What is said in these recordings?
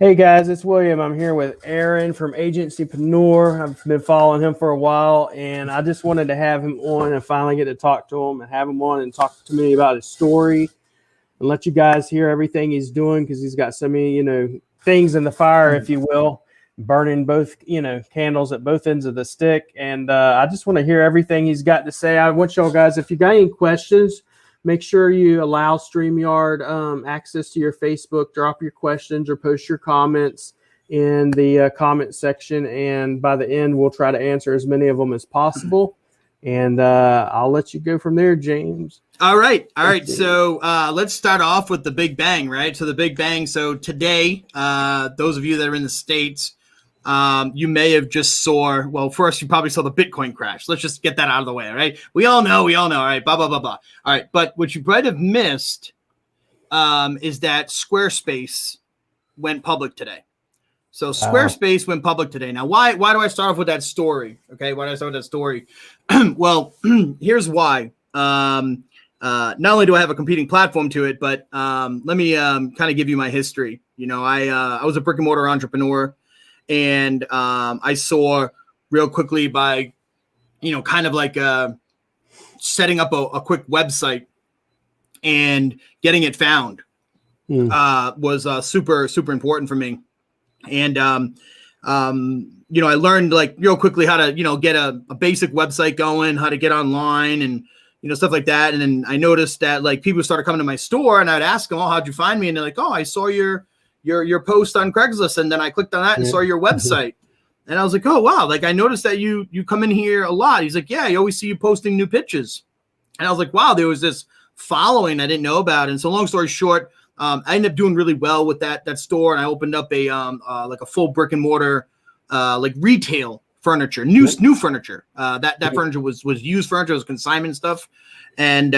Hey guys, it's William. I'm here with Aaron from Agencypreneur. I've been following him for a while, and I just wanted to have him on and finally get to talk to him and have him on and talk to me about his story and let you guys hear everything he's doing, because he's got so many, things in the fire, if you will, burning both, candles at both ends of the stick. And I just want to hear everything he's got to say. I want y'all guys, if you got any questions, make sure you allow StreamYard access to your Facebook. Drop your questions or post your comments in the comment section. And by the end, we'll try to answer as many of them as possible. And I'll let you go from there, James. All right. So let's start off with the big bang, right? So the big bang. So today, those of you that are in the States, you may have just saw, well, first you probably saw the Bitcoin crash. Let's just get that out of the way, right? We all know, all right, blah, blah, blah, blah. All right, but what you might have missed is that Squarespace went public today. So Squarespace went public today. Now, why do I start off with that story? Okay, why do I start with that story? Well, here's why. Not only do I have a competing platform to it, but let me kind of give you my history. I was a brick and mortar entrepreneur. And I saw real quickly by, kind of like setting up a quick website and getting it found was super, super important for me. And, I learned like real quickly how to, get a basic website going, how to get online and, stuff like that. And then I noticed that like people started coming to my store and I'd ask them, oh, how'd you find me? And they're like, oh, I saw your post on Craigslist, and then I clicked on that and saw your website. And I was like, oh, wow. Like, I noticed that you come in here a lot. He's like, yeah, I always see you posting new pitches. And I was like, wow, there was this following I didn't know about. And so long story short, I ended up doing really well with that store. And I opened up a like a full brick and mortar, like retail furniture, new furniture. That furniture was used furniture, it was consignment stuff. And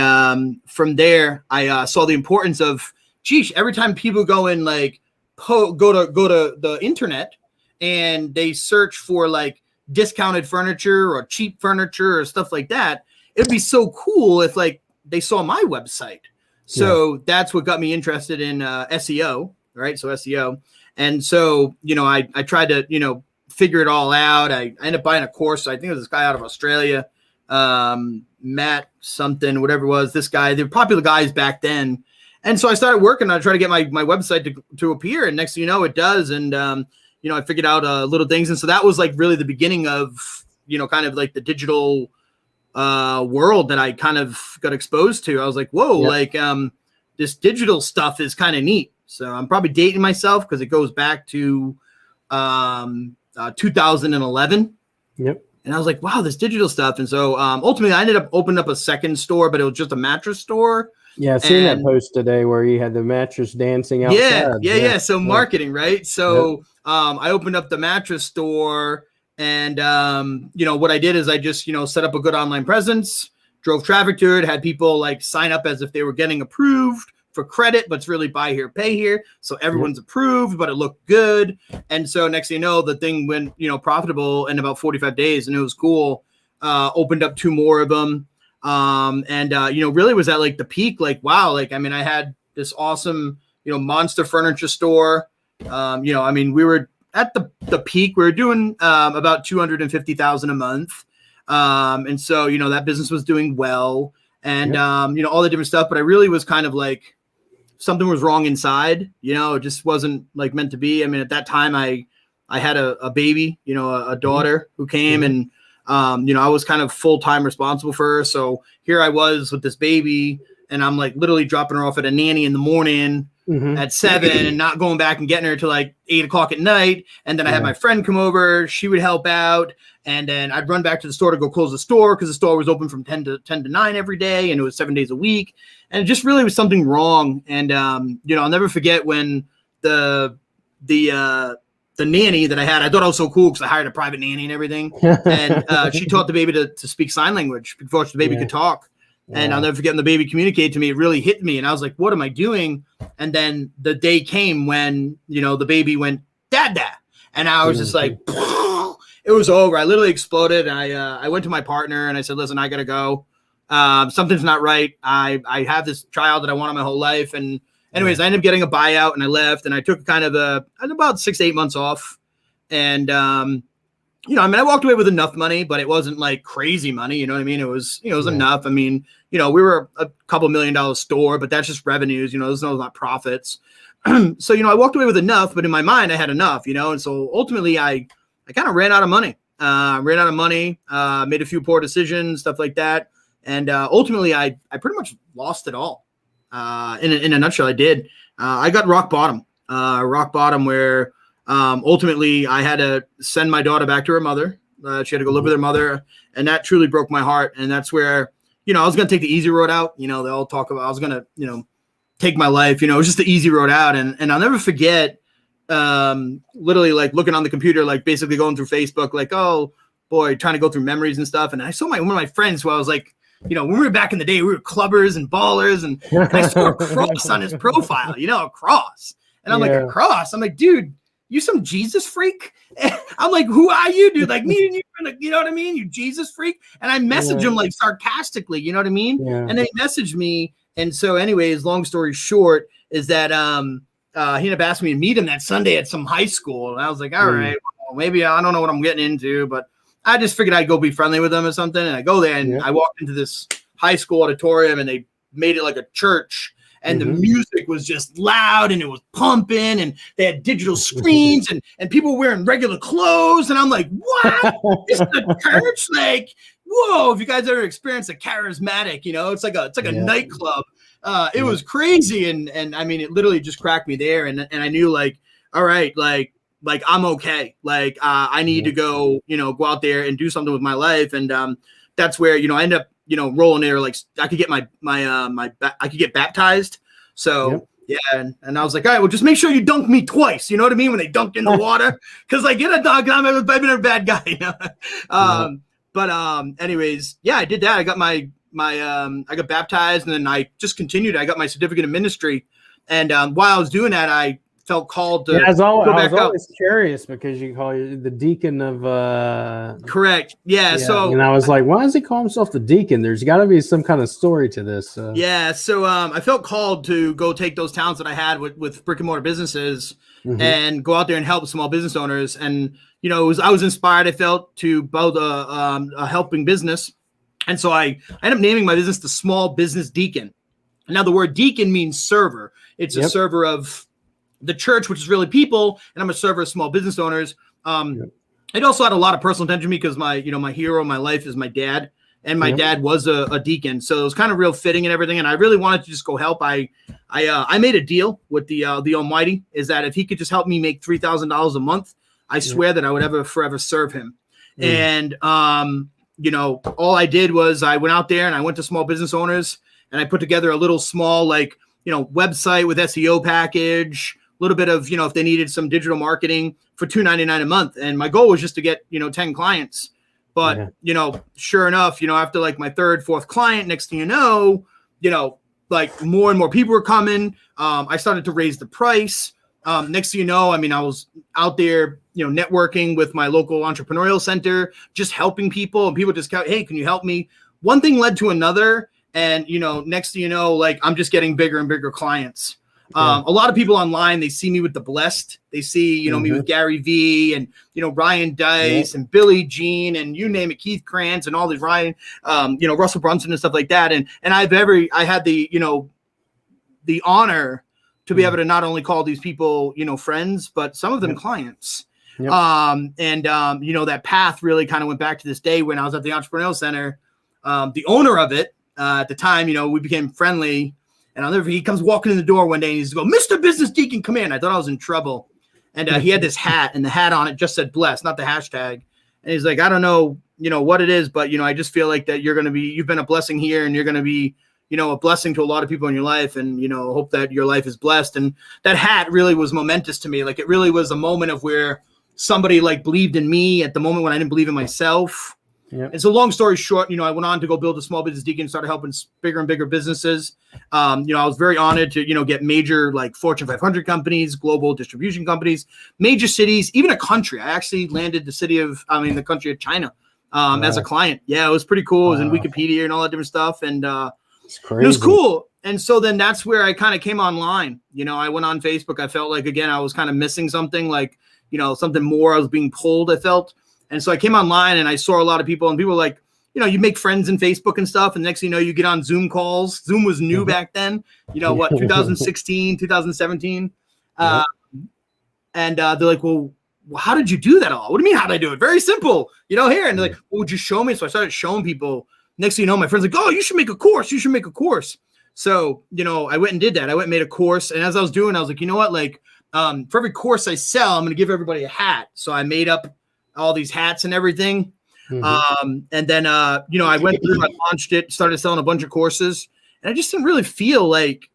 from there, I saw the importance of, geez, every time people go in, like, go to the internet and they search for like discounted furniture or cheap furniture or stuff like that, it'd be so cool if like they saw my website. So that's what got me interested in SEO, right? So SEO. And so, I tried to, figure it all out. I ended up buying a course. I think it was this guy out of Australia, Matt something, whatever it was. This guy, they were popular guys back then. And so I started working on trying to get my website to appear. And next thing you know, it does. And, I figured out little things. And so that was like really the beginning of, kind of like the digital world that I kind of got exposed to. I was like, whoa, like this digital stuff is kind of neat. So I'm probably dating myself because it goes back to 2011. Yep. And I was like, wow, this digital stuff. And so ultimately I ended up opening up a second store, but it was just a mattress store. Yeah, I seen that post today where you had the mattress dancing outside. Yeah. So marketing, right? So I opened up the mattress store, and what I did is I just set up a good online presence, drove traffic to it, had people like sign up as if they were getting approved for credit, but it's really buy here, pay here. So everyone's approved, but it looked good. And so next thing you know, the thing went profitable in about 45 days, and it was cool. Opened up 2 more of them. Really was at like the peak, like, wow. Like, I mean, I had this awesome, monster furniture store. We were at the peak, we were doing, about 250,000 a month. And so, that business was doing well, and, all the different stuff, but I really was kind of like something was wrong inside, it just wasn't like meant to be. I mean, at that time I had a baby, a daughter who came and, I was kind of full-time responsible for her. So here I was with this baby, and I'm like literally dropping her off at a nanny in the morning at 7 and not going back and getting her till like 8 o'clock at night. And then I had my friend come over, she would help out. And then I'd run back to the store to go close the store, because the store was open from 10 to 9 every day. And it was 7 days a week. And it just really was something wrong. And, I'll never forget when the nanny that I had, I thought I was so cool because I hired a private nanny and everything. And she taught the baby to speak sign language before the baby could talk. And I'll never forget when the baby communicated to me, it really hit me. And I was like, what am I doing? And then the day came when, the baby went, dad. And I was just like, it was over. I literally exploded. I went to my partner and I said, listen, I got to go. Something's not right. I have this child that I wanted my whole life. And anyways, I ended up getting a buyout and I left and I took kind of about 6 to 8 months off. And, you know, I mean, I walked away with enough money, but it wasn't like crazy money. You know what I mean? It was, you know, it was enough. I mean, you know, we were a couple $1 million store, but that's just revenues, you know, there's not profits. So, you know, I walked away with enough, but in my mind I had enough, you know? And so ultimately I kind of ran out of money, made a few poor decisions, stuff like that. And ultimately I pretty much lost it all. In a nutshell, I did. I got rock bottom where ultimately I had to send my daughter back to her mother. She had to go live with her mother, and that truly broke my heart. And that's where, you know, I was going to take the easy road out. You know, they all talk about, I was going to, you know, take my life, you know, it was just the easy road out. And I'll never forget, literally like looking on the computer, like basically going through Facebook, like, oh boy, trying to go through memories and stuff. And I saw one of my friends who I was like, you know, when we were back in the day, we were clubbers and ballers, and I saw a cross on his profile, you know, a cross. And I'm like, a cross? I'm like, dude, you some Jesus freak? I'm like, who are you, dude? Like, me and you know what I mean? You Jesus freak? And I messaged him like sarcastically, you know what I mean? Yeah. And they messaged me. And so anyways, long story short is that he ended up asking me to meet him that Sunday at some high school. And I was like, all right, well, maybe I don't know what I'm getting into, but I just figured I'd go be friendly with them or something. And I go there and I walked into this high school auditorium and they made it like a church. And the music was just loud and it was pumping and they had digital screens and people were wearing regular clothes. And I'm like, what? This is a church? Like, whoa, if you guys ever experienced a charismatic, you know, it's like a nightclub. It was crazy. And I mean, it literally just cracked me there. And I knew like, all right, like I'm okay. Like, I need to go out there and do something with my life. And that's where, you know, I end up, you know, rolling there. Like I could get I could get baptized. So and I was like, all right, well, just make sure you dunk me twice. You know what I mean? When they dunked in the water, because like, get a dog, I've been a bad guy. You know? But anyways, yeah, I did that. I got I got baptized, and then I just continued. I got my certificate of ministry, and while I was doing that, I felt called to I was always curious because you call you the deacon of correct. Yeah. So and I was like, why does he call himself the deacon? There's got to be some kind of story to this. So I felt called to go take those talents that I had with brick and mortar businesses and go out there and help small business owners. And you know, I was inspired. I felt to build a helping business, and so I ended up naming my business the Small Business Deacon. Now the word deacon means server. It's a server of the church, which is really people, and I'm a server of small business owners. It also had a lot of personal attention to me because my hero in my life is my dad, and my dad was a deacon, so it was kind of real fitting and everything. And I really wanted to just go help. I made a deal with the Almighty, is that if he could just help me make $3,000 a month, I swear that I would forever serve him. And you know, all I did was I went out there and I went to small business owners and I put together a little small website with SEO package. Little bit of, if they needed some digital marketing for $2.99 a month. And my goal was just to get, 10 clients. But, sure enough, after like my third, fourth client, next thing like more and more people were coming. I started to raise the price. Next thing you know, I mean, I was out there, networking with my local entrepreneurial center, just helping people, and people just go, hey, can you help me? One thing led to another. And, next thing you know, like I'm just getting bigger and bigger clients. A lot of people online, they see me with the blessed. They see, me with Gary V and, Ryan Dice and Billy Jean and you name it, Keith Krantz and all these Ryan, Russell Brunson and stuff like that. And I had the, the honor to be able to not only call these people, friends, but some of them clients. That path really kind of went back to this day when I was at the Entrepreneurial Center. The owner of it at the time, we became friendly. And he comes walking in the door one day and he's going, Mr. Business Deacon, come in. I thought I was in trouble. And he had this hat, and the hat on it just said blessed, not the hashtag. And he's like, I don't know, what it is, but, I just feel like that you've been a blessing here, and you're going to be, a blessing to a lot of people in your life, and, hope that your life is blessed. And that hat really was momentous to me. Like, it really was a moment of where somebody like believed in me at the moment when I didn't believe in myself. And so long story short, I went on to go build a Small Business Deacon, started helping bigger and bigger businesses. I was very honored to, get major like Fortune 500 companies, global distribution companies, major cities, even a country. I actually landed the country of China as a client. Yeah, it was pretty cool. It was in Wikipedia and all that different stuff. And It's It was crazy. cool. And so then that's where I kind of came online. I went on Facebook. I felt like, again, I was kind of missing something, like, something more. I was being pulled, I felt. And so I came online and I saw a lot of people, and people were like, you make friends in Facebook and stuff. And next thing you know, you get on Zoom calls. Zoom was new back then, 2016, 2017. Yep. And they're like, well, how did you do that all? What do you mean, how did I do it? Very simple, here. And they're like, well, would you show me? So I started showing people. Next thing you know, my friend's like, oh, you should make a course. You should make a course. So, I went and did that. I went and made a course. And as I was doing, I was like, you know what? Like, for every course I sell, I'm going to give everybody a hat. So I made up all these hats and everything. And then, I went through, I launched it, started selling a bunch of courses. And I just didn't really feel like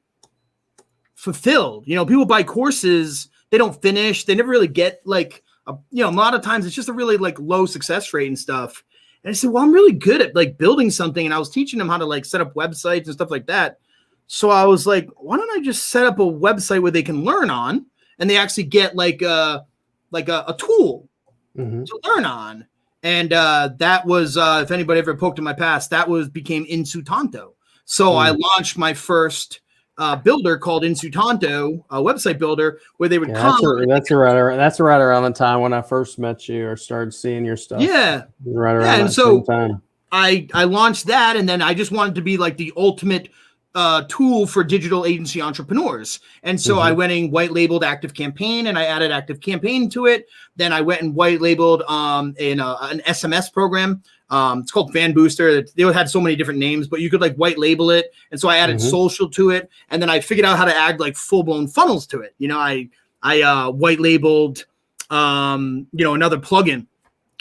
fulfilled. People buy courses, they don't finish. They never really get like, a lot of times it's just a really like low success rate and stuff. And I said, well, I'm really good at like building something. And I was teaching them how to like set up websites and stuff like that. So I was like, why don't I just set up a website where they can learn on, and they actually get like a tool to learn on. And that was, if anybody ever poked in my past, became Insutanto. So I launched my first builder called Insutanto, a website builder, where they would come. That's right around the time when I first met you or started seeing your stuff. Yeah. Right around that same time. I launched that, and then I just wanted to be like the ultimate tool for digital agency entrepreneurs. And so I went and white labeled ActiveCampaign, and I added ActiveCampaign to it. Then I went and white labeled an SMS program. It's called Fan Booster. They had so many different names, but you could like white label it. And so I added social to it. And then I figured out how to add like full blown funnels to it. I white labeled, another plugin.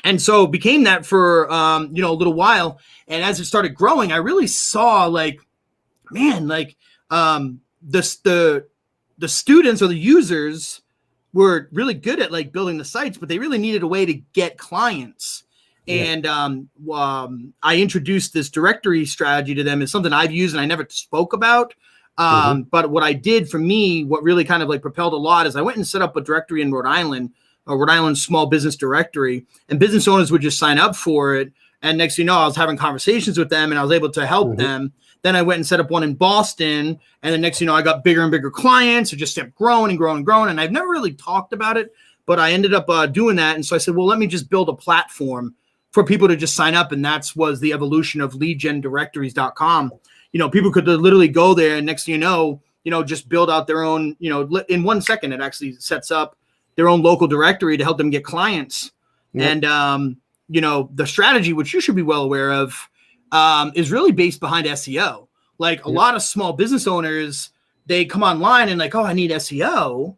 And so became that for, a little while. And as it started growing, I really saw like, man, like the students or the users were really good at like building the sites, but they really needed a way to get clients. And I introduced this directory strategy to them. It's something I've used and I never spoke about. But what I did for me, what really kind of like propelled a lot, is I went and set up a directory in Rhode Island, a Rhode Island small business directory, and business owners would just sign up for it. And next thing you know, I was having conversations with them and I was able to help them. Then I went and set up one in Boston. And then next thing you know, I got bigger and bigger clients. It just kept growing and growing and growing. And I've never really talked about it, but I ended up doing that. And so I said, well, let me just build a platform for people to just sign up. And was the evolution of leadgendirectories.com. People could literally go there, and next thing you know, just build out their own, in 1 second, it actually sets up their own local directory to help them get clients. And, the strategy, which you should be well aware of, is really based behind SEO. Like a lot of small business owners, they come online and like, oh, I need SEO.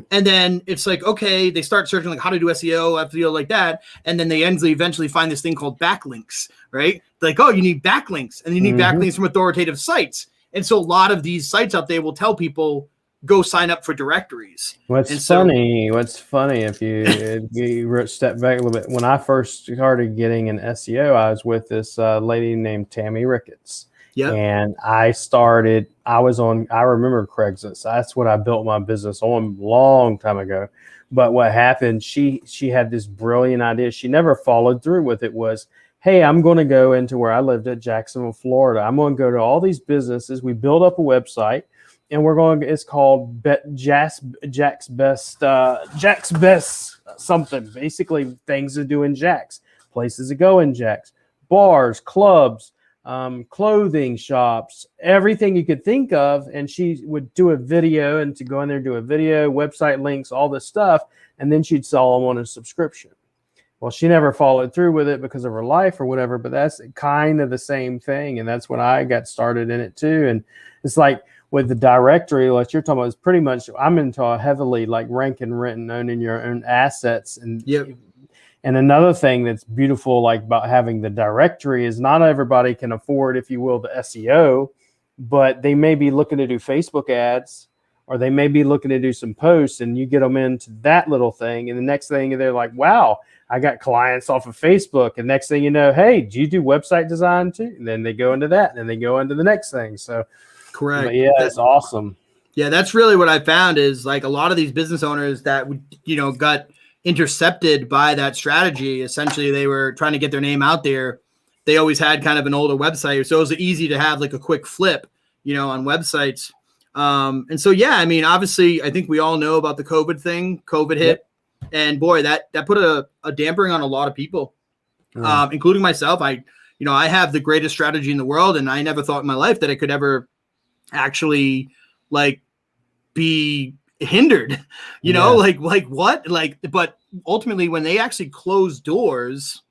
And then it's like, okay, they start searching like how to do SEO like that. And then they eventually find this thing called backlinks, right? Like, oh, you need backlinks, and you need backlinks from authoritative sites. And so a lot of these sites out there will tell people, go sign up for directories. What's funny if you step back a little bit, when I first started getting an SEO, I was with this lady named Tammy Ricketts. And I remember Craigslist. That's what I built my business on a long time ago. But what happened, she had this brilliant idea. She never followed through with it. Was, hey, I'm going to go into where I lived at Jacksonville, Florida. I'm going to go to all these businesses. We build up a website. And it's called Jack's Best something. Basically, things to do in Jack's, places to go in Jack's, bars, clubs, clothing shops, everything you could think of. And she would do a video, and to go in there, do a video, website links, all this stuff. And then she'd sell them on a subscription. Well, she never followed through with it because of her life or whatever, but that's kind of the same thing. And that's when I got started in it too. And it's like, with the directory, like you're talking about, is pretty much, I'm into a heavily like rank and rent and owning your own assets. And and another thing that's beautiful, like about having the directory, is not everybody can afford, if you will, the SEO, but they may be looking to do Facebook ads, or they may be looking to do some posts, and you get them into that little thing. And the next thing they're like, wow, I got clients off of Facebook. And next thing you know, hey, do you do website design too? And then they go into that, and then they go into the next thing. So correct. But yeah, that's awesome. Yeah, that's really what I found, is like a lot of these business owners that, got intercepted by that strategy. Essentially, they were trying to get their name out there, they always had kind of an older website. So it was easy to have like a quick flip, on websites. And so, yeah, I mean, obviously, I think we all know about the COVID thing. COVID hit. Yep. And boy, that put a dampering on a lot of people, including myself. I have the greatest strategy in the world, and I never thought in my life that I could ever actually like be hindered, like what? But ultimately when they actually closed doors,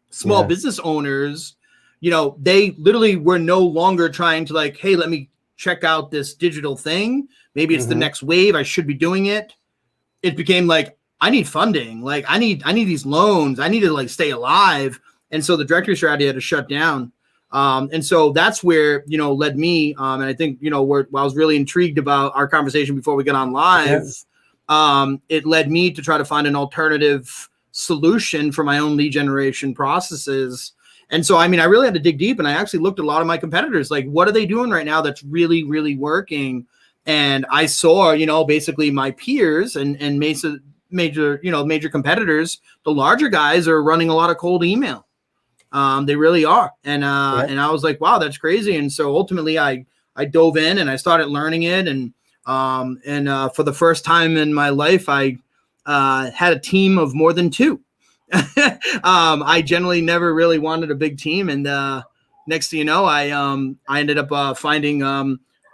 small business owners, they literally were no longer trying to like, hey, let me check out this digital thing. Maybe it's the next wave. I should be doing it. It became like, I need funding. Like I need these loans. I need to like stay alive. And so the directory strategy had to shut down. And so that's where, led me. And I think, I was really intrigued about our conversation before we got on live. It led me to try to find an alternative solution for my own lead generation processes. And so, I mean, I really had to dig deep, and I actually looked at a lot of my competitors, like, what are they doing right now that's really, really working? And I saw, basically my peers and major competitors, the larger guys are running a lot of cold email. They really are. And I was like, wow, that's crazy. And so ultimately I dove in and I started learning it. And for the first time in my life, I had a team of more than 2. I generally never really wanted a big team. And next thing you know, I ended up finding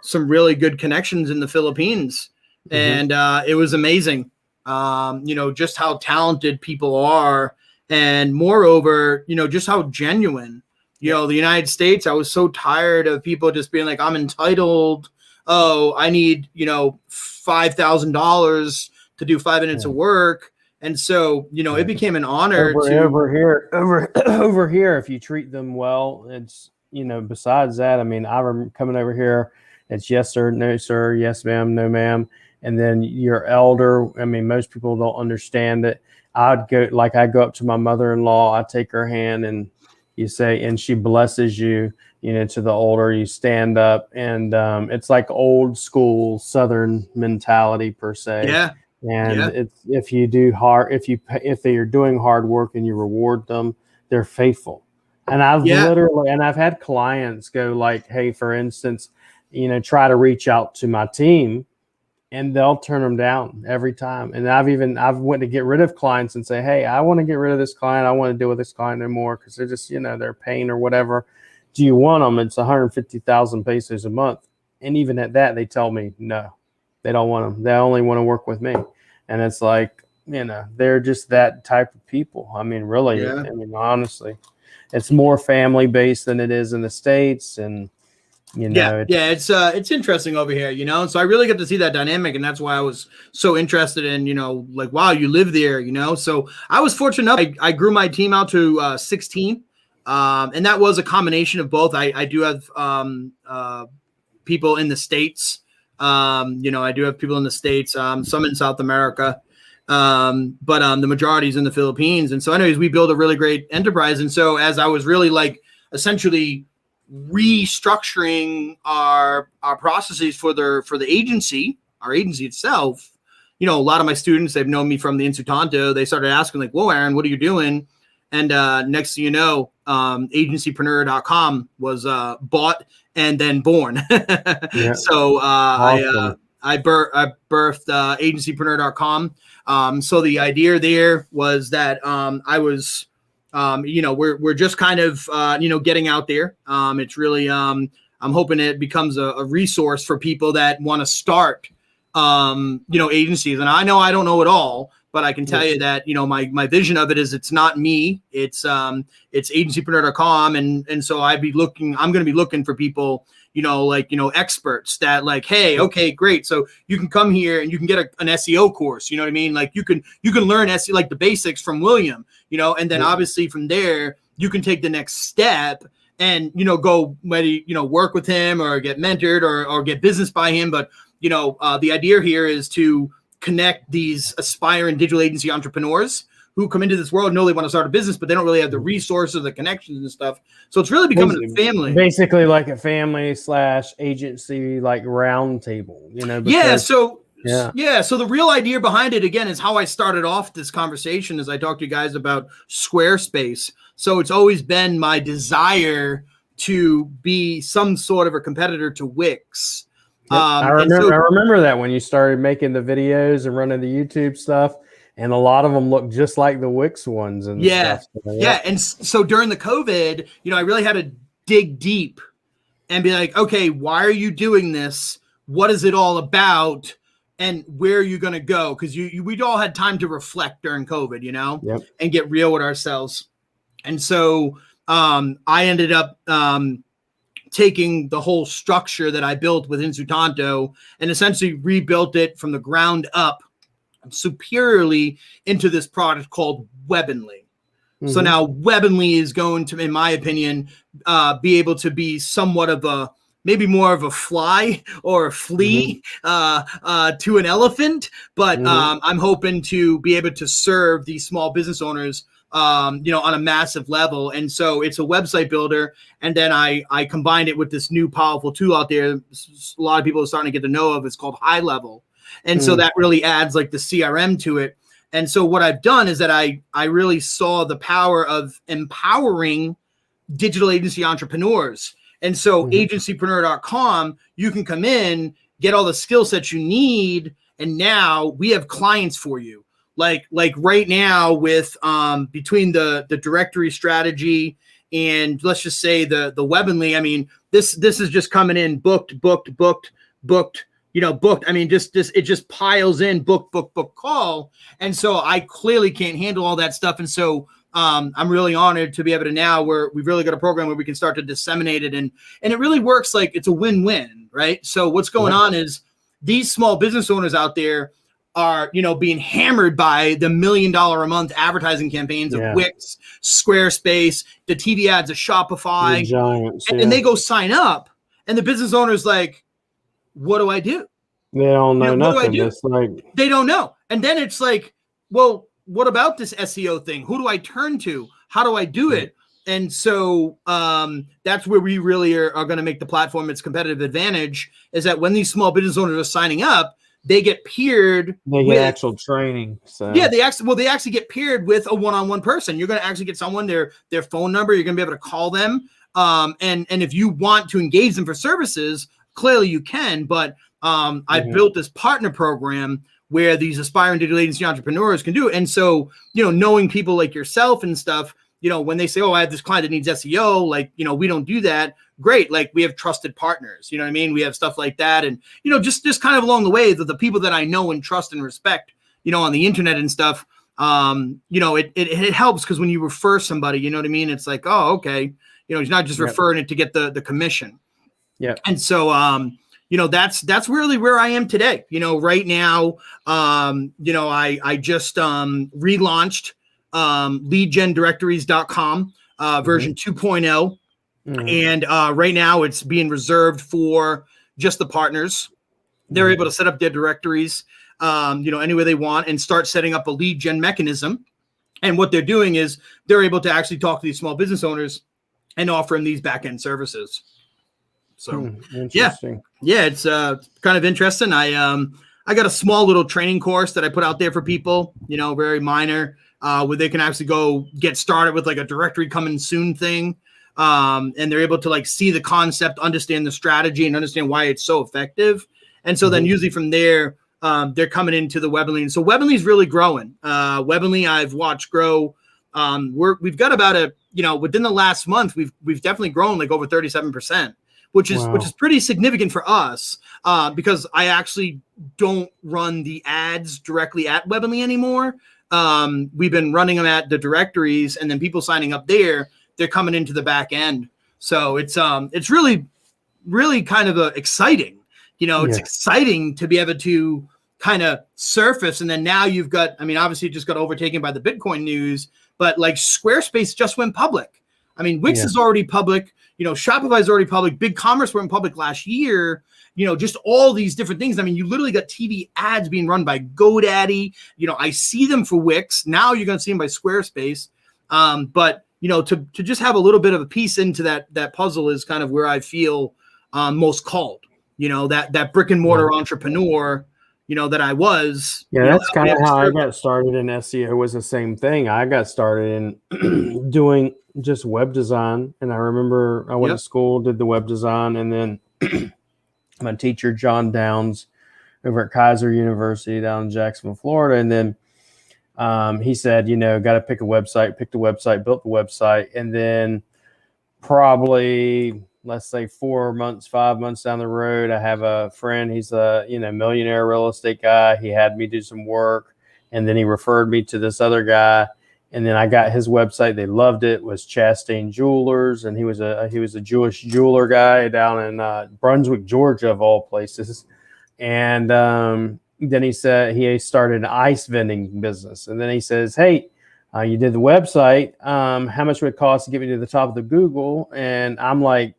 some really good connections in the Philippines. And it was amazing, just how talented people are. And moreover, just how genuine, the United States, I was so tired of people just being like, I'm entitled. Oh, I need, $5,000 to do 5 minutes of work. And so, it became an honor over here, if you treat them well, it's, besides that, I mean, I remember coming over here, it's yes, sir, no, sir, yes, ma'am, no, ma'am. And then your elder, I mean, most people don't understand it. I go up to my mother-in-law, I take her hand and you say, and she blesses you, to the older, you stand up, and it's like old school Southern mentality per se. Yeah. And it's, if they're doing hard work and you reward them, they're faithful. And I've had clients go like, hey, for instance, try to reach out to my team, and they'll turn them down every time. And I've went to get rid of clients and say, hey, I want to get rid of this client. I want to deal with this client no more because they're just, they're paying or whatever. Do you want them? It's 150,000 pesos a month. And even at that, they tell me, no, they don't want them. They only want to work with me. And it's like, they're just that type of people. I mean, really, I mean, honestly, it's more family based than it is in the States. And, it's interesting over here, so I really get to see that dynamic, and that's why I was so interested in, like, wow, you live there, so I was fortunate enough. I grew my team out to 16, and that was a combination of both. I do have people in the States, I do have people in the States, some in South America, but the majority is in the Philippines. And so anyways, we built a really great enterprise. And so as I was really like essentially restructuring our processes for the agency, our agency itself, a lot of my students, they've known me from the Insutanto. They started asking like, whoa, Aaron, what are you doing? And next thing you know, Agencypreneur.com was bought and then born. So awesome. I birthed Agencypreneur.com. So the idea there was that I was we're just kind of, getting out there. It's really, I'm hoping it becomes a resource for people that want to start, agencies. And I know I don't know it all, but I can tell you that, my vision of it is it's not me. It's agencypreneur.com. And so I'm going to be looking for people, experts that like, hey, okay, great. So you can come here and you can get an SEO course. You know what I mean? Like you can learn SEO, like the basics from William, and then obviously from there, you can take the next step and, go maybe, work with him or get mentored or get business by him. But, the idea here is to connect these aspiring digital agency entrepreneurs who come into this world, know they want to start a business, but they don't really have the resources, the connections and stuff. So it's really becoming a family. Basically like a family / agency, like round table, Yeah. So Yeah. So the real idea behind it, again, is how I started off this conversation as I talked to you guys about Squarespace. So it's always been my desire to be some sort of a competitor to Wix. Yep. I remember that when you started making the videos and running the YouTube stuff, and a lot of them look just like the Wix ones and stuff. So, yeah. And so during the COVID, I really had to dig deep and be like, okay, why are you doing this? What is it all about? And where are you going to go? Because we'd all had time to reflect during COVID, and get real with ourselves. And so I ended up taking the whole structure that I built within Sutanto and essentially rebuilt it from the ground up superiorly into this product called Webinly. So now Webinly is going to, in my opinion, be able to be somewhat of maybe more of a fly or a flea to an elephant. But I'm hoping to be able to serve these small business owners on a massive level. And so it's a website builder. And then I combined it with this new powerful tool out there. A lot of people are starting to get to know of. It's called HighLevel. And so that really adds like the CRM to it. And so what I've done is that I really saw the power of empowering digital agency entrepreneurs. And so agencypreneur.com, you can come in, get all the skill sets you need. And now we have clients for you. Like right now with between the directory strategy and let's just say the Webinly, I mean, this is just coming in booked. I mean, it just piles in book, call. And so I clearly can't handle all that stuff. And so I'm really honored to be able to now where we've really got a program where we can start to disseminate it. And it really works like it's a win-win, right? So what's going on is these small business owners out there are, being hammered by the $1 million a month advertising campaigns of Wix, Squarespace, the TV ads of Shopify, and they go sign up and the business owner's like, what do I do? They don't know nothing. It's like they don't know. And then it's like, well, what about this SEO thing? Who do I turn to? How do I do it? And so that's where we really are going to make the platform its competitive advantage is that when these small business owners are signing up, they get paired. They get actual training. So they actually get paired with a one-on-one person. You're going to actually get someone their phone number. You're going to be able to call them. And if you want to engage them for services, clearly you can. But I built this partner program where these aspiring digital agency entrepreneurs can do it. And so, knowing people like yourself and stuff, when they say, oh, I have this client that needs SEO, like, we don't do that. Great. Like we have trusted partners, you know what I mean? We have stuff like that. And, just kind of along the way that the people that I know and trust and respect, on the internet and stuff, it helps because when you refer somebody, you know what I mean? It's like, oh, okay. He's not just referring it to get the commission. Yeah. And so, that's really where I am today. Right now, I just relaunched leadgendirectories.com version 2.0. And right now it's being reserved for just the partners. They're able to set up their directories, any way they want and start setting up a lead gen mechanism. And what they're doing is they're able to actually talk to these small business owners and offer them these back-end services. So interesting. Yeah, it's kind of interesting. I got a small little training course that I put out there for people, very minor, where they can actually go get started with like a directory coming soon thing. And they're able to like see the concept, understand the strategy and understand why it's so effective. And so then usually from there, they're coming into the Webinly. And so Webinly is really growing. Webinly I've watched grow. We've got about within the last month, we've definitely grown like over 37%. Which is pretty significant for us because I actually don't run the ads directly at Webinly anymore. We've been running them at the directories, and then people signing up there, they're coming into the back end. So it's really, really kind of exciting. It's exciting to be able to kind of surface, and then now you've got. I mean, obviously, it just got overtaken by the Bitcoin news, but like Squarespace just went public. I mean, Wix is already public. Shopify is already public. BigCommerce went public last year. Just all these different things. I mean, you literally got TV ads being run by GoDaddy. I see them for Wix. Now you're going to see them by Squarespace. But to just have a little bit of a piece into that puzzle is kind of where I feel most called. That brick and mortar entrepreneur, that I was. Yeah, You know, that's we kind had of to how I start- got started in SEO. Was the same thing. I got started in doing just web design, and I remember I went to Yep. school, did the web design, and then my teacher John Downs over at Kaiser University down in Jacksonville, Florida, and then he said, got to pick a website, picked a website, built the website, and then probably let's say 4 months, 5 months down the road, I have a friend. He's a millionaire real estate guy. He had me do some work, and then he referred me to this other guy, and then I got his website. They loved it. It was Chastain Jewelers, and he was a Jewish jeweler guy down in Brunswick, Georgia, of all places. And then he said he started an ice vending business, and then he says, "Hey, you did the website. How much would it cost to get me to the top of the Google?" And I'm like,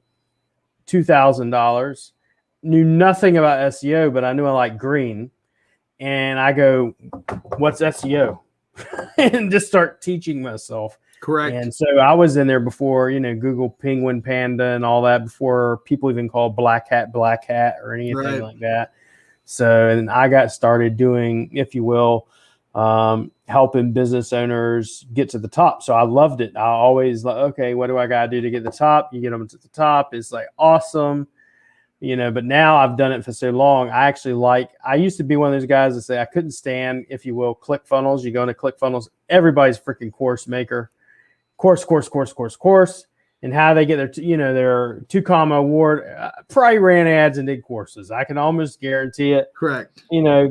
$2,000. Knew nothing about SEO, but I knew I liked green. And I go, "What's SEO?" and just start teaching myself. Correct. And so I was in there before, Google Penguin Panda and all that, before people even called black hat or anything like that. So, and I got started doing, if you will, helping business owners get to the top. So I loved it. I always like, okay, what do I got to do to get to the top? You get them to the top. It's like awesome, but now I've done it for so long. I used to be one of those guys that say I couldn't stand, if you will, ClickFunnels. You go into ClickFunnels, everybody's freaking course maker, course. And how they get their 2 award, probably ran ads and did courses. I can almost guarantee it. Correct.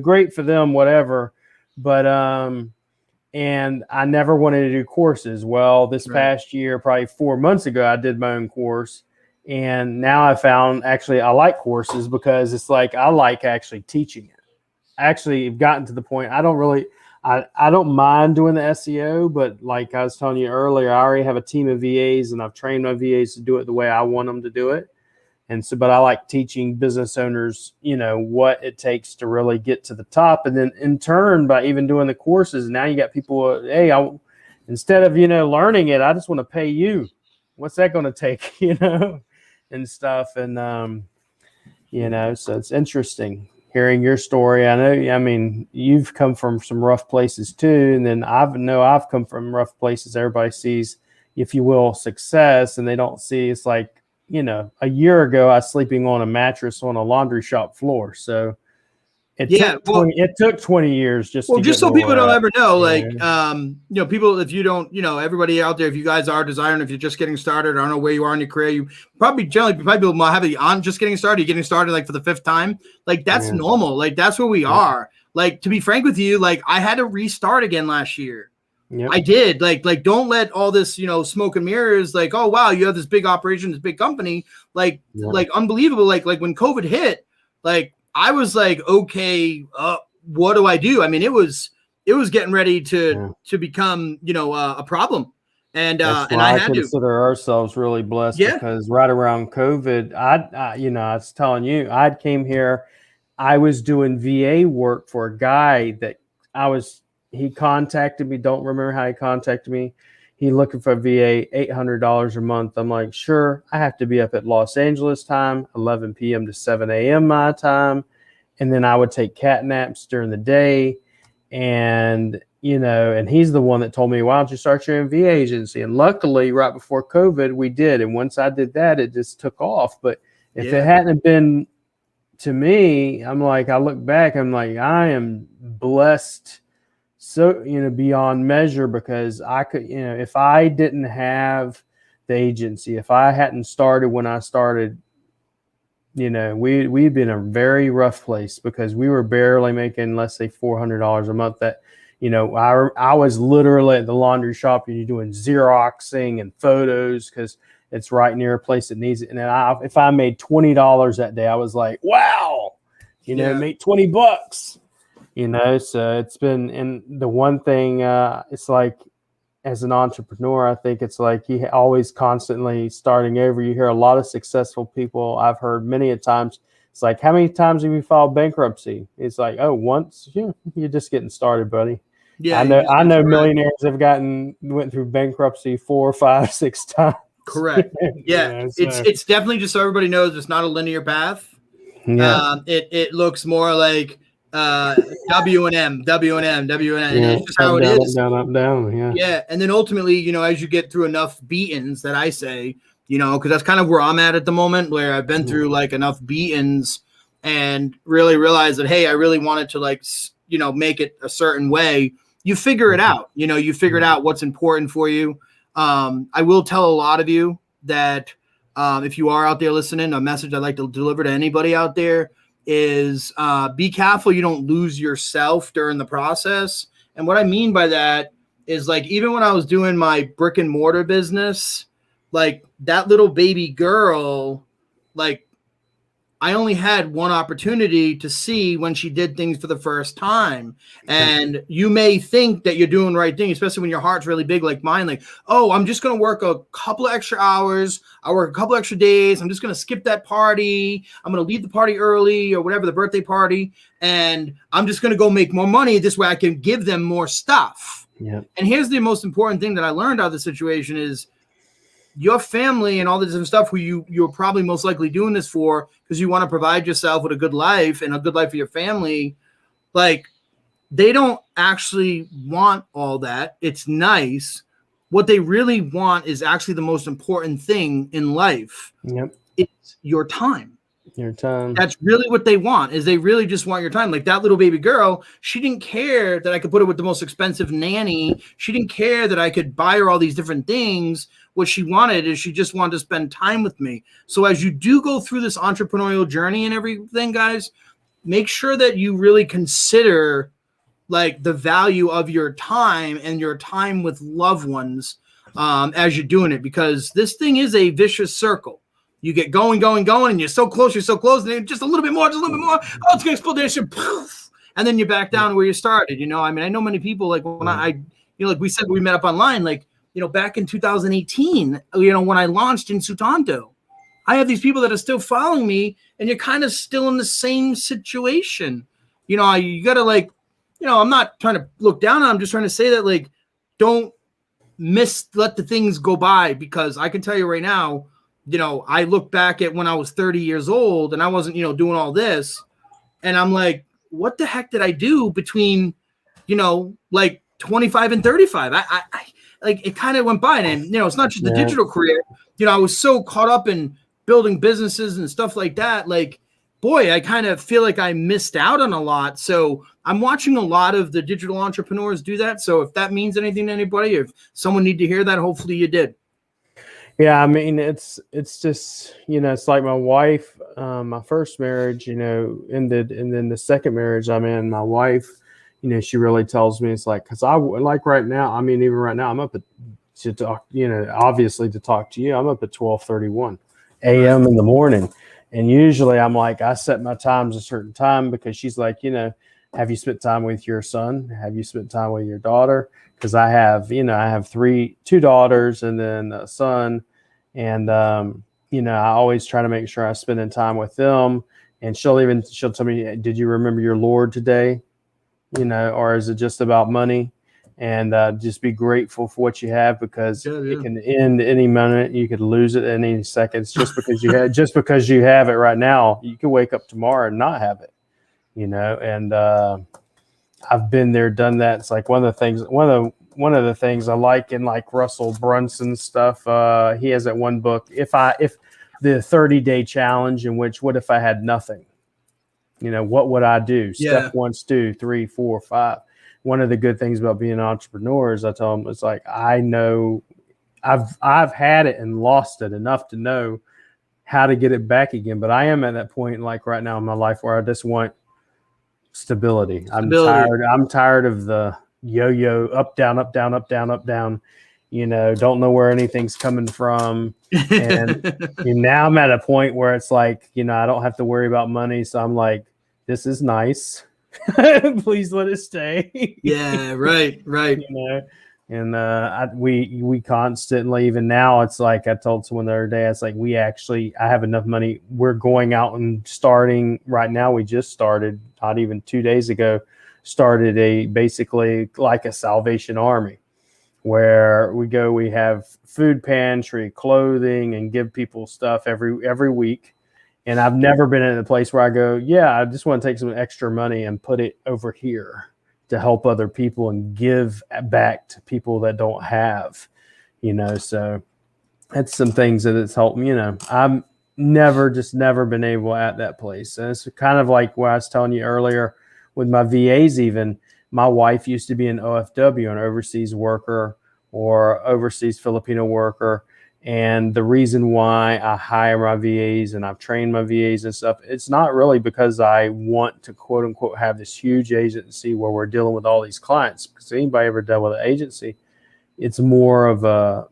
Great for them, whatever. But and I never wanted to do courses. Well, this past year, probably 4 months ago, I did my own course, and now I found actually I like courses because it's like I like actually teaching it. Actually, I've gotten to the point I don't mind doing the SEO, but like I was telling you earlier, I already have a team of VAs, and I've trained my VAs to do it the way I want them to do it. And so, but I like teaching business owners, what it takes to really get to the top. And then in turn, by even doing the courses, now you got people, hey, instead of, learning it, I just want to pay you. What's that going to take, and stuff. And, so it's interesting hearing your story. I mean, you've come from some rough places too. And then I've come from rough places. Everybody sees, if you will, success, and they don't see, it's like, a year ago, I was sleeping on a mattress on a laundry shop floor. So it took 20 years just to just so people don't ever know, people, if you don't, everybody out there, if you guys are desiring, if you're just getting started, I don't know where you are in your career, you probably people might have it on just getting started, you're getting started like for the 5th time. Like that's normal. Like that's where we are. Like, to be frank with you, like I had to restart again last year. Yep. I did. Like don't let all this, smoke and mirrors, like, oh wow, you have this big operation, this big company, like unbelievable. Like when COVID hit, like I was like, okay, what do I do? I mean, it was getting ready to become, a problem. And I had to consider ourselves really blessed because right around COVID, I was telling you, I came here, I was doing VA work for a guy that he contacted me. Don't remember how he contacted me. He looking for a VA, $800 a month. I'm like, sure. I have to be up at Los Angeles time, 11 p.m. to 7 a.m. my time. And then I would take cat naps during the day. And, and he's the one that told me, why don't you start your own VA agency? And luckily, right before COVID, we did. And once I did that, it just took off. But if it hadn't been to me, I'm like, I look back, I'm like, I am blessed. So, beyond measure, because I could, if I didn't have the agency, if I hadn't started when I started, we'd been in a very rough place because we were barely making, let's say, $400 a month. That, I was literally at the laundry shop and you're doing Xeroxing and photos because it's right near a place that needs it. And then if I made $20 that day, I was like, wow, made $20. So it's been, and the one thing, it's like, as an entrepreneur, I think it's like you always constantly starting over. You hear a lot of successful people. I've heard many a times. It's like, how many times have you filed bankruptcy? It's like, oh, once. You're just getting started, buddy. Yeah, I know millionaires have went through bankruptcy 4, 5, 6 times. Correct. Yeah, it's definitely, just so everybody knows, it's not a linear path. Yeah. It looks more like W and M, W and M, W and M. And Yeah, it's just how it up, is. down, up, down. Yeah. Yeah. And then ultimately, you know, as you get through enough beatings that I say, you know, because that's kind of where I'm at the moment, where I've been through like enough beatings and really realized that, hey, I really wanted to like, you know, make it a certain way. You figure it out, you know, you figured out what's important for you. I will tell a lot of you that if you are out there listening, a message I'd like to deliver to anybody out there is be careful you don't lose yourself during the process. And what I mean by that is like, even when I was doing my brick and mortar business, like that little baby girl, like I only had one opportunity to see when she did things for the first time. And you may think that you're doing the right thing, especially when your heart's really big like mine. Like, oh, I'm just going to work a couple of extra hours. I work a couple extra days. I'm just going to skip that party. I'm going to leave the party early or whatever, the birthday party. And I'm just going to go make more money. This way I can give them more stuff. Yeah. And here's the most important thing that I learned out of the situation is your family and all the different stuff who you're probably most likely doing this for because you want to provide yourself with a good life and a good life for your family. Like they don't actually want all that. It's nice. What they really want is actually the most important thing in life. Yep. It's your time. Your time. That's really what they want, is they really just want your time. Like that little baby girl, she didn't care that I could put her with the most expensive nanny. She didn't care that I could buy her all these different things. What she wanted is she just wanted to spend time with me. So as you do go through this entrepreneurial journey and everything, guys, make sure that you really consider like the value of your time and your time with loved ones as you're doing it, because this thing is a vicious circle. You get going, and you're so close, and then just a little bit more, Oh, it's gonna explode, and poof, and then you're back down to where you started. You know, I mean, I know many people like when I you know, like we said, we met up online, like, you know, back in 2018, you know, when I launched in Sutanto, I have these people that are still following me, and you're kind of still in the same situation. You know, you gotta like, you know, I'm not trying to look down on them, I'm just trying to say that like, don't let the things go by, because I can tell you right now, you know, I look back at when I was 30 years old and I wasn't, you know, doing all this. And I'm like, what the heck did I do between, you know, like 25 and 35? I like it kind of went by. And, you know, it's not just the digital career. You know, I was so caught up in building businesses and stuff like that. Like, boy, I kind of feel like I missed out on a lot. So I'm watching a lot of the digital entrepreneurs do that. So if that means anything to anybody, if someone need to hear that, hopefully you did. Yeah, I mean, it's just, you know, it's like my wife, my first marriage, you know, ended, and then the second marriage I'm in, my wife, you know, she really tells me, it's like, because I like right now, I mean, even right now, I'm up to talk, you know, obviously to talk to you, I'm up at 12:31 a.m. in the morning, and usually I'm like, I set my times a certain time, because she's like, you know, have you spent time with your son? Have you spent time with your daughter? Because I have, you know, I have two daughters and then a son. And, you know, I always try to make sure I'm spending time with them. And she'll tell me, did you remember your Lord today? You know, or is it just about money? And just be grateful for what you have, because it can end any minute. You could lose it in any seconds. Just because you have it right now, you could wake up tomorrow and not have it, you know. And I've been there, done that. It's like one of the things I like in like Russell Brunson stuff. He has that one book, if the 30-day challenge, in which, what if I had nothing? You know, what would I do? Step 1, 2, 3, 4, 5. One of the good things about being an entrepreneur is I tell them, it's like, I know I've had it and lost it enough to know how to get it back again. But I am at that point, like right now in my life, where I just want stability. I'm tired of the yo-yo, up, down, up, down, up, down, up, down. You know, don't know where anything's coming from. And now I'm at a point where it's like, you know, I don't have to worry about money. So I'm like, this is nice. Please let it stay. Yeah, right. You know, and we constantly, even now, it's like I told someone the other day, it's like I have enough money. We're going out and starting right now. We just started, not even 2 days ago, started basically like a Salvation Army, where we have food pantry, clothing, and give people stuff every week. And I've never been in a place where I go, yeah, I just want to take some extra money and put it over here to help other people and give back to people that don't have, so that's some things that it's helped me, I'm never been able at that place. And it's kind of like what I was telling you earlier with my VAs. Even my wife used to be an OFW, an overseas worker or overseas Filipino worker. And the reason why I hire my VAs and I've trained my VAs and stuff, it's not really because I want to quote unquote have this huge agency where we're dealing with all these clients. Because anybody ever dealt with an agency, it's more of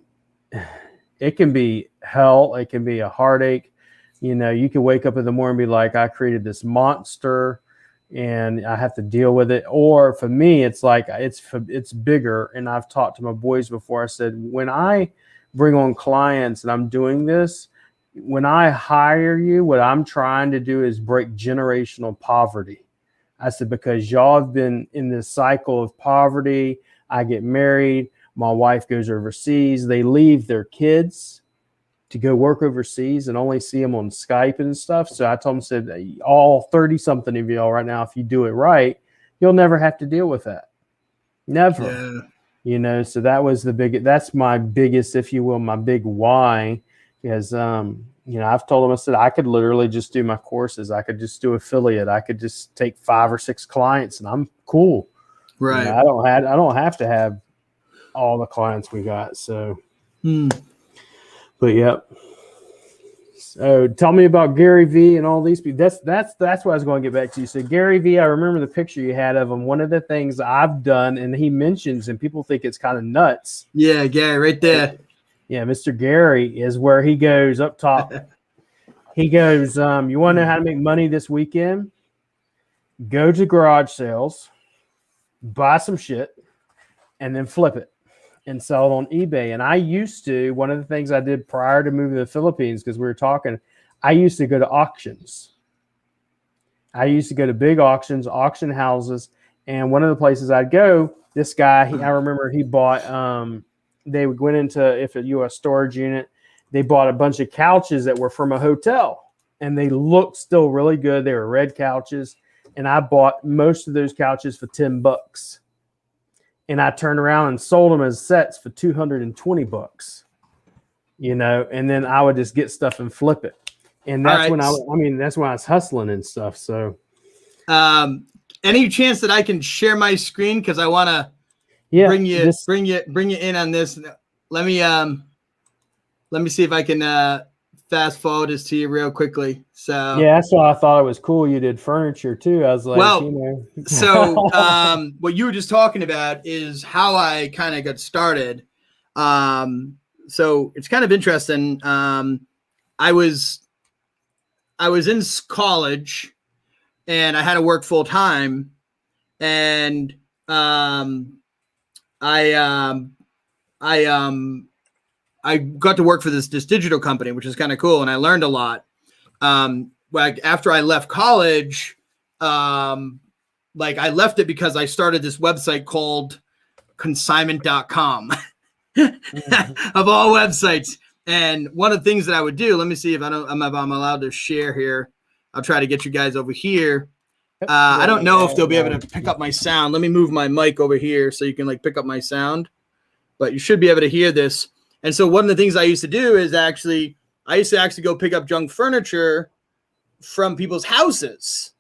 it can be hell. It can be a heartache. You can wake up in the morning and be like, I created this monster and I have to deal with it. Or for me, it's like, it's bigger. And I've talked to my boys before. I said, when I bring on clients and I'm doing this, when I hire you, what I'm trying to do is break generational poverty. I said, because y'all have been in this cycle of poverty. I get married. My wife goes overseas. They leave their kids to go work overseas and only see them on Skype and stuff. So I told them, said, all 30 something of y'all right now, if you do it right, you'll never have to deal with that. Never. Yeah. So that's my biggest, if you will, my big why is, I've told them, I said, I could literally just do my courses. I could just do affiliate. I could just take 5 or 6 clients and I'm cool. Right. I don't have to have all the clients we got. So, but yep. So tell me about Gary V and all these people. That's what I was going to get back to you. So Gary V, I remember the picture you had of him. One of the things I've done, and he mentions, and people think it's kind of nuts. Yeah, Gary, right there. Yeah, Mr. Gary is where he goes up top. He goes, you want to know how to make money this weekend? Go to garage sales, buy some shit, and then flip it and sell it on eBay. And I used to, one of the things I did prior to moving to the Philippines, because we were talking, I used to go to auctions. I used to go to big auctions, auction houses. And one of the places I'd go, this guy, I remember he bought, they went into, if you were a storage unit, they bought a bunch of couches that were from a hotel. And they looked still really good. They were red couches. And I bought most of those couches for $10. And I turned around and sold them as sets for $220, and then I would just get stuff and flip it. And that's when that's when I was hustling and stuff. So, any chance that I can share my screen? Cause I want to bring you in on this. Let me see if I can, fast forward this to you real quickly. So yeah, that's why I thought it was cool. You did furniture too. I was like, So what you were just talking about is how I kind of got started. So it's kind of interesting. I was in college and I had to work full time, and I got to work for this digital company, which is kind of cool. And I learned a lot. Like after I left college, I left it because I started this website called consignment.com of all websites. And one of the things that I would do, let me see if I'm allowed to share here. I'll try to get you guys over here. I don't know if they'll be able to pick up my sound. Let me move my mic over here so you can pick up my sound, but you should be able to hear this. And so one of the things I used to do is I used to actually go pick up junk furniture from people's houses.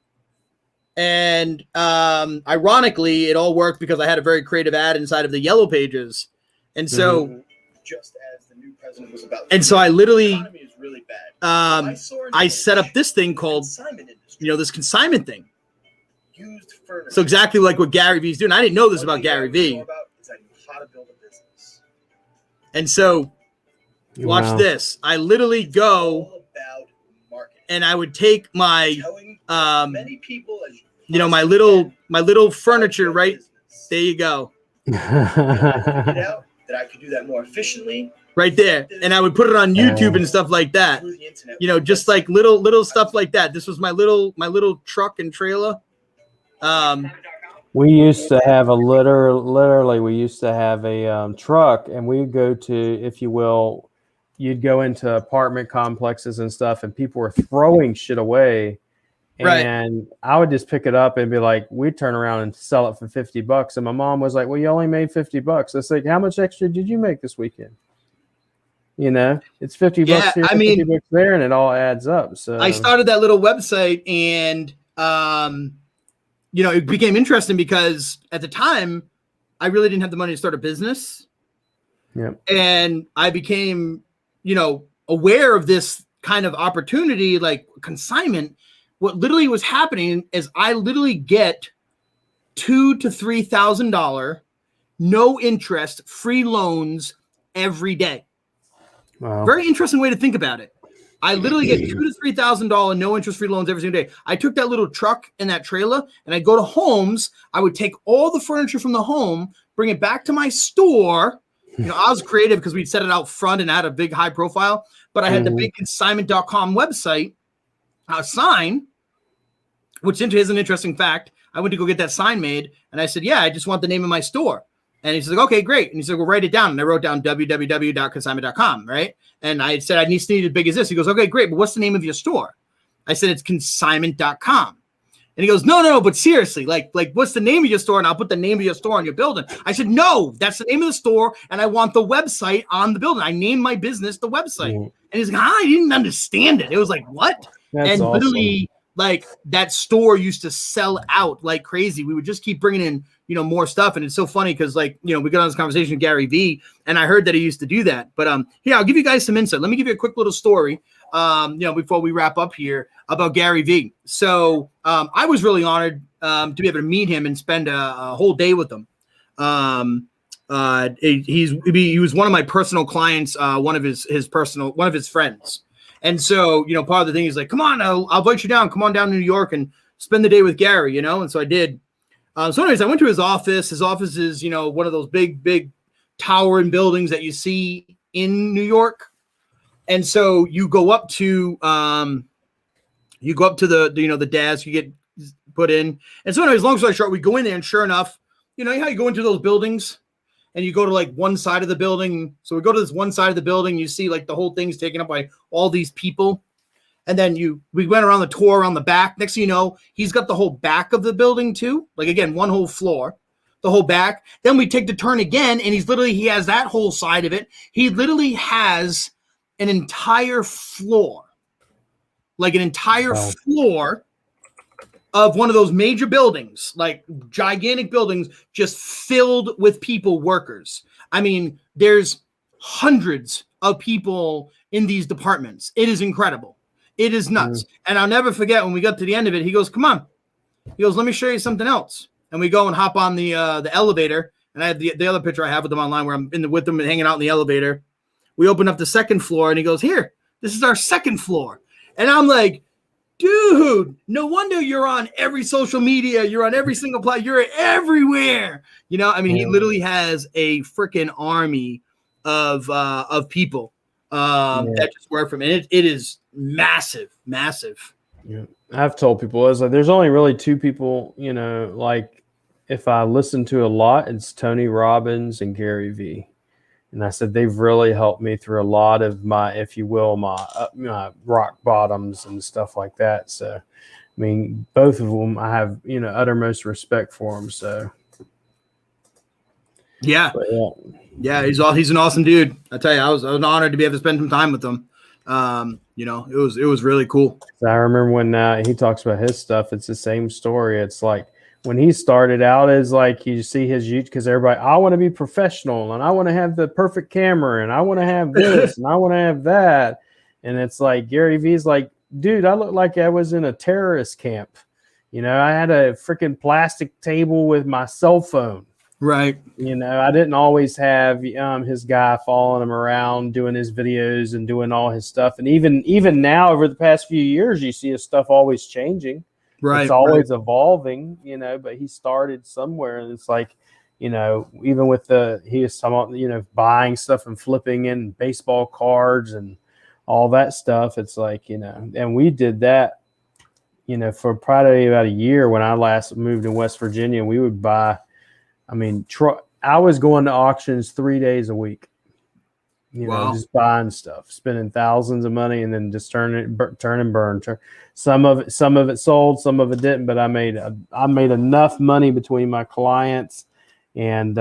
And ironically, it all worked because I had a very creative ad inside of the Yellow Pages. And so, just as the new president was about, and so I literally, the economy is really bad. I set up this thing called, this consignment thing. Used furniture. So exactly like what Gary V's doing. I didn't know this about Gary V. How to build a business. And so, watch this. I literally go and I would take my, many people my little furniture, right? There you go. That I could do that more efficiently. Right there. And I would put it on YouTube and stuff like that. Just like little stuff like that. This was my little truck and trailer. We used to have literally we used to have a truck, and we'd go to, if you will, you'd go into apartment complexes and stuff, and people were throwing shit away. Right. And I would just pick it up and be like, we'd turn around and sell it for $50. And my mom was like, well, you only made $50. It's like, how much extra did you make this weekend? You know, it's $50 Yeah, here, I mean, $50 there, and it all adds up. So I started that little website, and you know, it became interesting because at the time I really didn't have the money to start a business. Yep. And I became, you know, aware of this kind of opportunity, like consignment. What literally was happening is I literally get $2,000 to $3,000, no interest, free loans every day. Wow. Very interesting way to think about it. I literally get $2,000 to $3,000 no interest free loans every single day. I took that little truck and that trailer, and I go to homes. I would take all the furniture from the home, bring it back to my store. You know, I was creative because we'd set it out front and had a big high profile, but I had the big consignment.com website sign, which is an interesting fact. I went to go get that sign made, and I said, yeah, I just want the name of my store. And he's like, okay, great. And he said, well, write it down. And I wrote down www.consignment.com, right? And I said, I need as big as this. He goes, okay, great. But what's the name of your store? I said, it's consignment.com. And he goes, no, but seriously, like what's the name of your store? And I'll put the name of your store on your building. I said, no, that's the name of the store. And I want the website on the building. I named my business the website. And he's like, I didn't understand it. It was like, what? That's and awesome. Literally, like that store used to sell out like crazy. We would just keep bringing in, you know, more stuff. And it's so funny because, like, you know, we got on this conversation with Gary V, and I heard that he used to do that. But here, I'll give you guys some insight. Let me give you a quick little story, you know, before we wrap up here about Gary V. So I was really honored to be able to meet him and spend a whole day with him. He was one of my personal clients, one of his friends. And so, you know, part of the thing is like, come on, I'll invite you down. Come on down to New York and spend the day with Gary, you know? And so I did. So anyways, I went to his office. His office is, you know, one of those big towering buildings that you see in New York. And so you go up to the you know, the desk, you get put in. And so anyways, long story short, we go in there, and sure enough, you know how you go into those buildings and you go to like one side of the building. So we go to this one side of the building, you see like the whole thing's taken up by all these people. And then we went around the tour around the back. Next thing you know, he's got the whole back of the building too. Like, again, one whole floor, the whole back. Then we take the turn again, and he has that whole side of it. He literally has an entire floor, like an entire floor of one of those major buildings, like gigantic buildings, just filled with people, workers. I mean, there's hundreds of people in these departments. It is incredible. It is nuts. And I'll never forget when we got to the end of it, he goes, come on. He goes, let me show you something else. And we go and hop on the elevator. And I have the other picture I have with him online where I'm with them and hanging out in the elevator. We open up the second floor, and he goes, here, this is our second floor. And I'm like, dude, no wonder you're on every social media. You're on every single platform. You're everywhere. You know, I mean, he literally has a freaking army of people that just work for him. And it is massive. Yeah. I've told people, I was like, there's only really two people, you know, like if I listen to a lot, it's Tony Robbins and Gary V. And I said, they've really helped me through a lot of my, if you will, my rock bottoms and stuff like that. So, I mean, both of them, I have, you know, uttermost respect for them. So, yeah, he's an awesome dude. I tell you, I was honored to be able to spend some time with him. You know, it was really cool. I remember when he talks about his stuff, it's the same story. It's like, when he started out, as like you see his YouTube, because everybody, I want to be professional and I want to have the perfect camera and I want to have this and I want to have that. And it's like Gary V's like, dude, I look like I was in a terrorist camp. You know, I had a freaking plastic table with my cell phone. Right. You know, I didn't always have his guy following him around doing his videos and doing all his stuff. And even now, over the past few years, you see his stuff always changing. Right, it's always evolving, you know, but he started somewhere, and it's like, you know, even with he was talking about, you know, buying stuff and flipping in baseball cards and all that stuff. It's like, you know, and we did that, you know, for probably about a year when I last moved in West Virginia. We would buy, I mean, I was going to auctions 3 days a week. Wow. just buying stuff, spending thousands of money, and then just turn and burn. Some of it sold, some of it didn't, but I made enough money between my clients and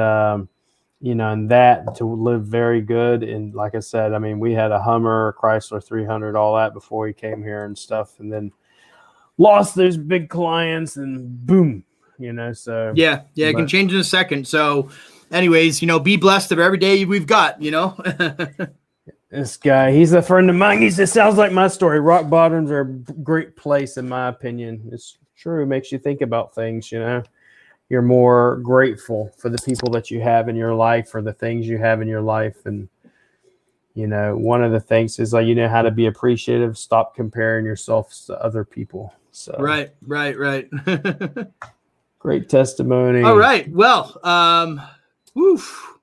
and that to live very good. And like I said, I mean, we had a Hummer, a Chrysler 300, all that before he came here and stuff, and then lost those big clients, and boom, so Yeah, it can change in a second. So anyways, be blessed of every day we've got, This guy, he's a friend of mine. He says, sounds like my story. Rock bottoms are a great place, in my opinion. It's true. It makes you think about things, You're more grateful for the people that you have in your life, or the things you have in your life. And, one of the things is how to be appreciative. Stop comparing yourself to other people. So Right. Great testimony. All right. Well, woof.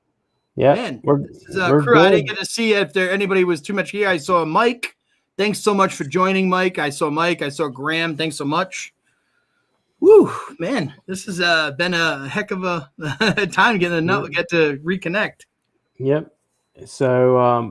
Yeah, Man, this is a crew. I didn't get to see if anybody was too much here. I saw Mike. Thanks so much for joining, Mike. I saw Mike. I saw Graham. Thanks so much. Woo, man, this has been a heck of a time get to reconnect. Yep. So,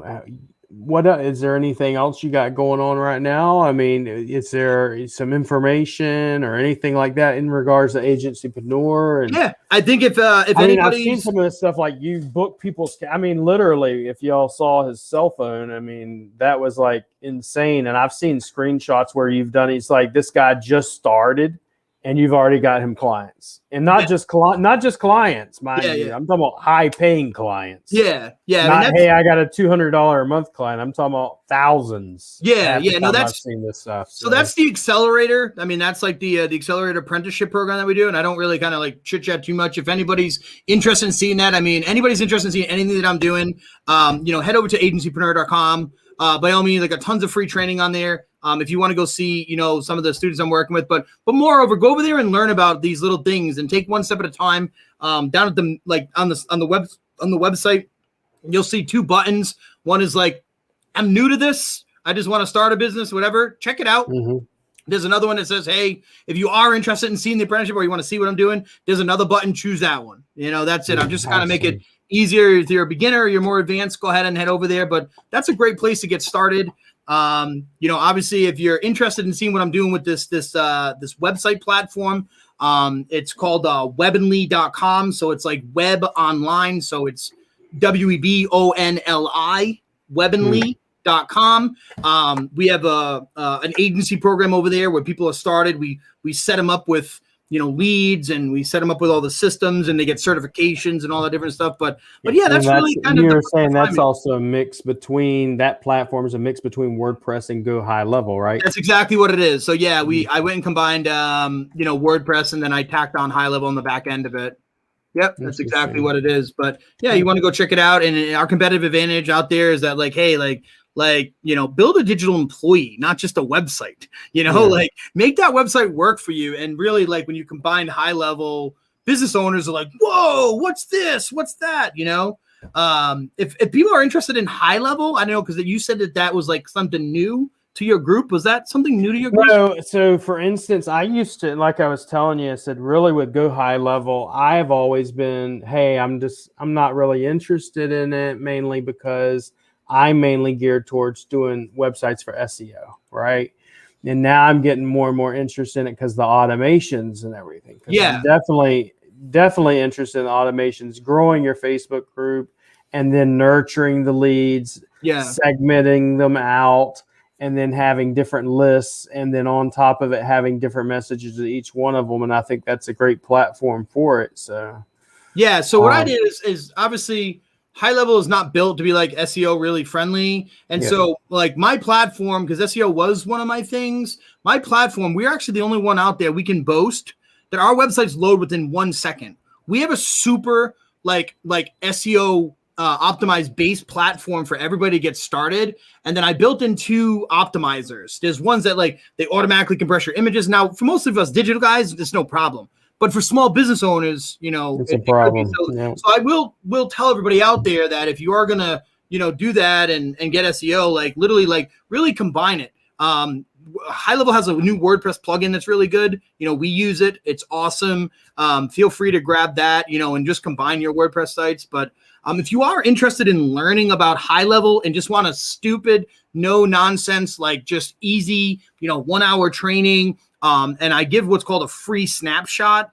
what is there anything else you got going on right now? I mean, is there some information or anything like that in regards to Agencypreneur? And yeah, I think if I've seen some of this stuff, like you book people's. I mean, literally, if y'all saw his cell phone, I mean, that was like insane. And I've seen screenshots where you've done. It's like this guy just started, and you've already got him clients, and not just clients, mind you. I'm talking about high-paying clients. Yeah. Hey, I got a $200 a month client. I'm talking about thousands. Yeah. No, I've seen this stuff. So that's the accelerator. I mean, that's like the accelerator apprenticeship program that we do, and I don't really kind of like chit chat too much. If anybody's interested in seeing that, I mean, anybody's interested in seeing anything that I'm doing, head over to agencypreneur.com. By all means, I got tons of free training on there. If you want to go see, some of the students I'm working with, but moreover, go over there and learn about these little things and take one step at a time. Down at the on the website, you'll see two buttons. One is like, I'm new to this. I just want to start a business, whatever. Check it out. Mm-hmm. There's another one that says, hey, if you are interested in seeing the apprenticeship or you want to see what I'm doing, there's another button. Choose that one. That's it. I'm just kind of make it easier. If you're a beginner or you're more advanced, go ahead and head over there. But that's a great place to get started. Obviously, if you're interested in seeing what I'm doing with this website platform, it's called webonly.com. So it's like web online. So it's WEBONLI, webonly.com. We have an agency program over there where people have started. We set them up with leads, and we set them up with all the systems, and they get certifications and all that different stuff. But yeah, that's really kind of. You're saying that's also a mix between that platform is a mix between WordPress and Go HighLevel, right? That's exactly what it is. So yeah, I went and combined WordPress, and then I tacked on HighLevel on the back end of it. Yep, that's exactly what it is. But yeah, you want to go check it out. And our competitive advantage out there is that build a digital employee, not just a website, make that website work for you. And really, like, when you combine HighLevel, business owners are like, whoa, what's this? What's that? If people are interested in HighLevel, I don't know, because you said that was like something new to your group. Was that something new to your group? No. So for instance, I used to, like I was telling you, I said, really with Go HighLevel, I've always been, hey, I'm not really interested in it, mainly because I'm mainly geared towards doing websites for SEO, right? And now I'm getting more and more interested in it because the automations and everything. Yeah, I'm definitely interested in the automations, growing your Facebook group, and then nurturing the leads, segmenting them out, and then having different lists, and then on top of it, having different messages to each one of them. And I think that's a great platform for it. So, yeah. So what I did is obviously HighLevel is not built to be like SEO really friendly. And so like my platform, because SEO was one of my things, my platform, we're actually the only one out there we can boast that our websites load within 1 second. We have a super like SEO optimized base platform for everybody to get started. And then I built in 2 optimizers. There's ones that they automatically compress your images. Now, for most of us digital guys, it's no problem. But for small business owners, it's a problem. So I will tell everybody out there that if you are gonna, do that and get SEO, literally really combine it. HighLevel has a new WordPress plugin that's really good. We use it. It's awesome. Feel free to grab that, and just combine your WordPress sites. But if you are interested in learning about HighLevel and just want a stupid, no nonsense, like just easy, 1 hour training, and I give what's called a free snapshot.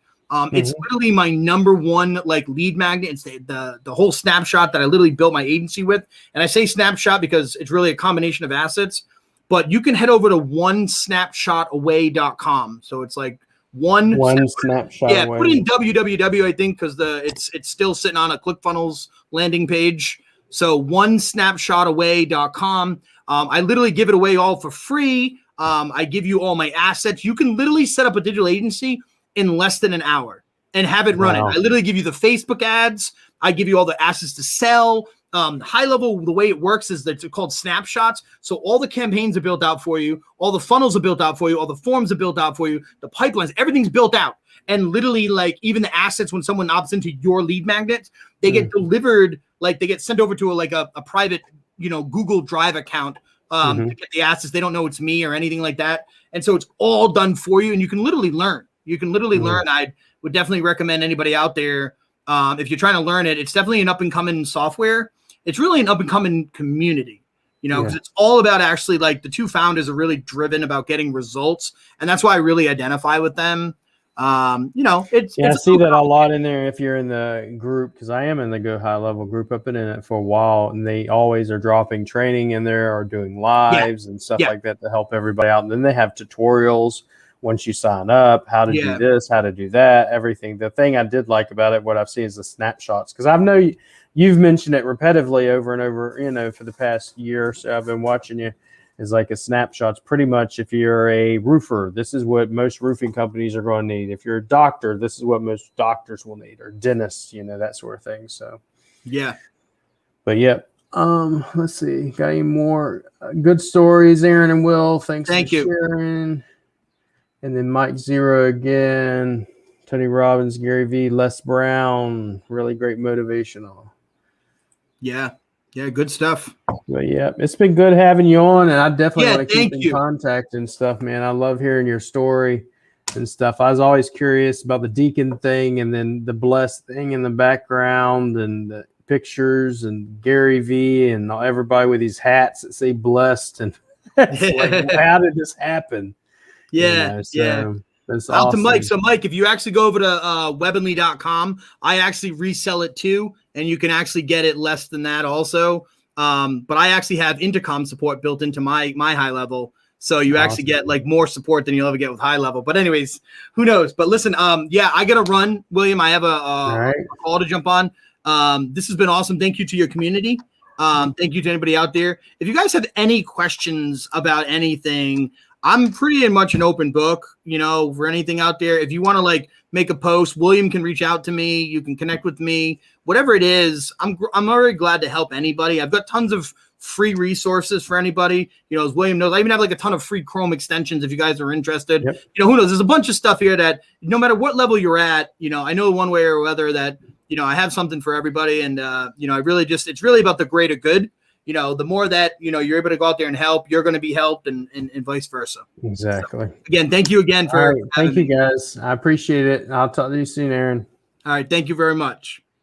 It's literally my number one like lead magnet. It's the whole snapshot that I literally built my agency with. And I say snapshot because it's really a combination of assets. But you can head over to onesnapshotaway.com. So it's like one snapshot away. Put in www, I think, because it's still sitting on a ClickFunnels landing page. So onesnapshotaway.com. I literally give it away all for free. I give you all my assets. You can literally set up a digital agency in less than an hour and have it running. I literally give you the Facebook ads. I give you all the assets to sell. HighLevel, the way it works is that it's called snapshots. So all the campaigns are built out for you. All the funnels are built out for you. All the forms are built out for you. The pipelines, everything's built out. And literally, like, even the assets, when someone opts into your lead magnet, they get delivered, like they get sent over to a private, Google Drive account to get the assets. They don't know it's me or anything like that. And so it's all done for you. And you can literally learn. Learn. I would definitely recommend anybody out there, if you're trying to learn it, it's definitely an up-and-coming software. It's really an up-and-coming community, because it's all about actually, like, the two founders are really driven about getting results. And that's why I really identify with them. I see that a lot in there if you're in the group, because I am in the Go HighLevel group. I've been in it for a while, and they always are dropping training in there or doing lives and stuff like that to help everybody out. And then they have tutorials once you sign up, how to do this, how to do that, everything. The thing I did like about it, what I've seen, is the snapshots, because I know you've mentioned it repetitively over and over, for the past year or so. I've been watching you. Is like a snapshot's pretty much, if you're a roofer, this is what most roofing companies are going to need. If you're a doctor, this is what most doctors will need, or dentists, that sort of thing. So, but let's see. Got any more good stories, Aaron and Will? Thank you. Sharing. And then Mike Zero again, Tony Robbins, Gary V, Les Brown, really great motivational. Yeah, good stuff. But it's been good having you on, and I definitely want to keep in contact and stuff, man. I love hearing your story and stuff. I was always curious about the deacon thing, and then the blessed thing in the background, and the pictures, and Gary V, and everybody with these hats that say blessed. And like, how did this happen? That's Out awesome. to Mike. So Mike, if you actually go over to webinly.com, I actually resell it too, and you can actually get it less than that also. But I actually have intercom support built into my HighLevel, so you actually get like more support than you'll ever get with HighLevel. But anyways, who knows? But listen, I gotta run, William. I have a call to jump on. This has been awesome. Thank you to your community. Thank you to anybody out there. If you guys have any questions about anything, I'm pretty much an open book, for anything out there. If you want to like make a post, William can reach out to me. You can connect with me, whatever it is. I'm already glad to help anybody. I've got tons of free resources for anybody. As William knows, I even have like a ton of free Chrome extensions if you guys are interested. Who knows? There's a bunch of stuff here that no matter what level you're at, I know one way or other that, I have something for everybody. And, I really it's really about the greater good. The more that, you're able to go out there and help, you're going to be helped, and vice versa. Exactly. So, again, thank you again for thank you guys. I appreciate it. I'll talk to you soon, Aaron. All right. Thank you very much.